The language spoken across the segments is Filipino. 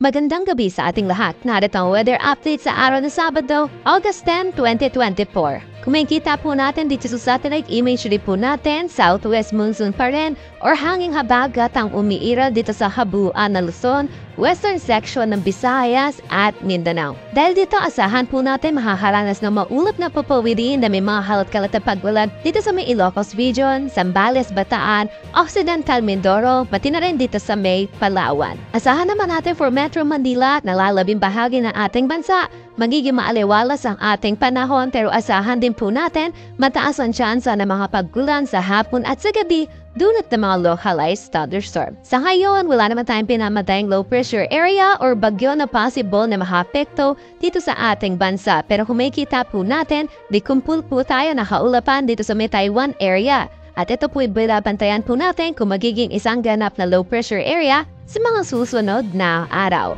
Magandang gabi sa ating lahat. Narito ang weather update sa araw ng Sabado, August 10, 2024. Kung makikita po natin dito sa satellite imagery po natin, southwest monsoon pa rin or hanging habagat ang umiiral dito sa habuan na Luzon, western section ng Visayas at Mindanao. Dahil dito asahan po natin mahaharanas ng maulap na papawidin na may mga halat-kalat na pagbulag dito sa may Ilocos Region, Zambales, Bataan, Occidental Mindoro, pati na rin dito sa may Palawan. Asahan naman natin for Metro Manila at nalalabing bahagi ng ating bansa, magiging maaliwalas ang ating panahon pero asahan din po natin mataas ang tsansa ng mga paggulan sa hapon at sa gabi dulot ng mga localized thunderstorm. Sa ngayon, wala naman tayong pinamatayang low pressure area or bagyo na possible na mahapekto dito sa ating bansa. Pero kung makikita po natin, dikumpul po tayo na kaulapan dito sa may Taiwan area. At ito po binabantayan po natin kung magiging isang ganap na low pressure area sa mga susunod na araw.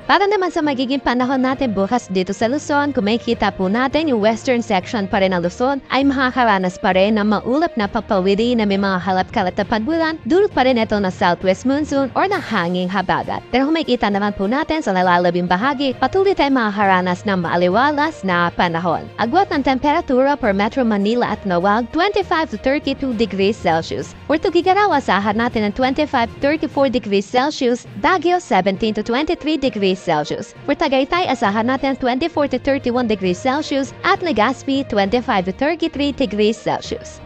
Para naman sa magiging panahon natin bukas dito sa Luzon, kung makikita po natin yung western section pa rin ng Luzon ay makakaranas pa rin ng maulap na papawiri na may mga halap-kalat na pagbulan dulot pa rin ito na southwest monsoon or ng hanging habagat. Pero kung makikita naman po natin sa nalalabing bahagi, patuloy tayong makakaranas ng maaliwalas na panahon. Agwat ng temperatura per Metro Manila at Nawag, 25 to 32 degrees Celsius. For Tugigaraw, asahan natin ng 25 to 34 degrees Celsius, Baguio 17 to 23 degrees Celsius. For Tagaytay, asahan natin 24 to 31 degrees Celsius at Legazpi 25 to 33 degrees Celsius.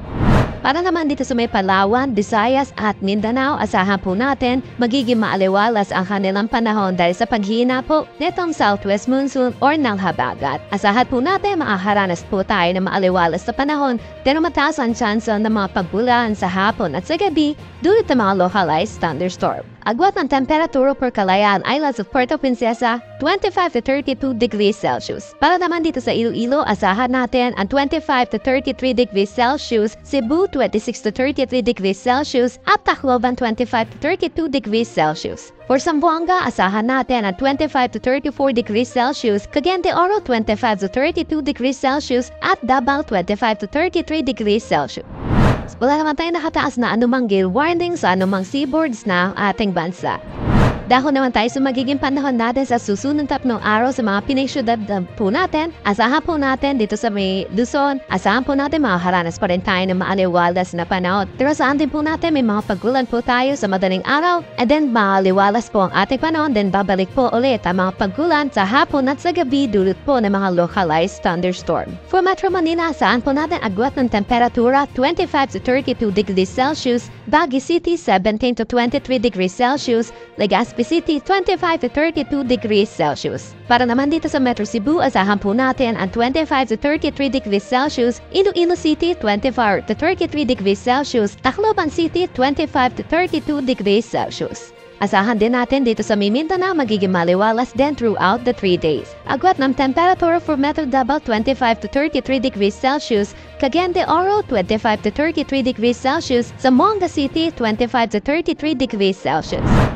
Para naman dito sa may Palawan, Visayas at Mindanao, asahan po natin magiging maaliwalas ang kanilang panahon dahil sa paghihina po nitong southwest monsoon or ng habagat. Asahan po natin makaharanas po tayo ng maaliwalas sa panahon pero mataas ang tsansa ng mga pagbulan sa hapon at sa gabi dulot ng mga localized thunderstorm. Agwat ng temperatura per Kalayaan Islands of Puerto Princesa, 25 to 32 degrees Celsius. Para naman dito sa Iloilo, asahan natin ang 25 to 33 degrees Celsius, Cebu 26 to 33 degrees Celsius, at Tacloban 25 to 32 degrees Celsius. For Zamboanga, asahan natin ang 25 to 34 degrees Celsius, Cagayan de Oro 25 to 32 degrees Celsius, at Davao 25 to 33 degrees Celsius. Wala naman tayong nakataas na anumang gale warning sa anumang seaboards na ating bansa. Dahil naman tayo sa magiging panahon natin sa susunod tatlong araw sa mga pinagsyudad po natin, asahan po natin dito sa may Luzon, asahan po natin makaharanas pa rin tayo ng maaliwalas na panahon. Pero saan din po natin may mga paggulan po tayo sa madaling araw, and then maaliwalas po ang ating panahon, then babalik po ulit ang mga paggulan sa hapon at sa gabi dulot po ng mga localized thunderstorm. For Metro Manila, saan po natin agwat ng temperatura 25 to 32 degrees Celsius, Baguio City 17 to 23 degrees Celsius, Legazpi City 25 to 32 degrees Celsius. Para naman dito sa Metro Cebu, asahan po natin ang 25 to 33 degrees Celsius, Iloilo City 24 to 33 degrees Celsius, Tacloban City 25 to 32 degrees Celsius. Asahan din natin dito sa Mindanao magiging maliwalas din throughout the 3 days. Agwat ng temperature for Metro Davao 25 to 33 degrees Celsius, Cagayan de Oro 25 to 33 degrees Celsius, Zamboanga City 25 to 33 degrees Celsius.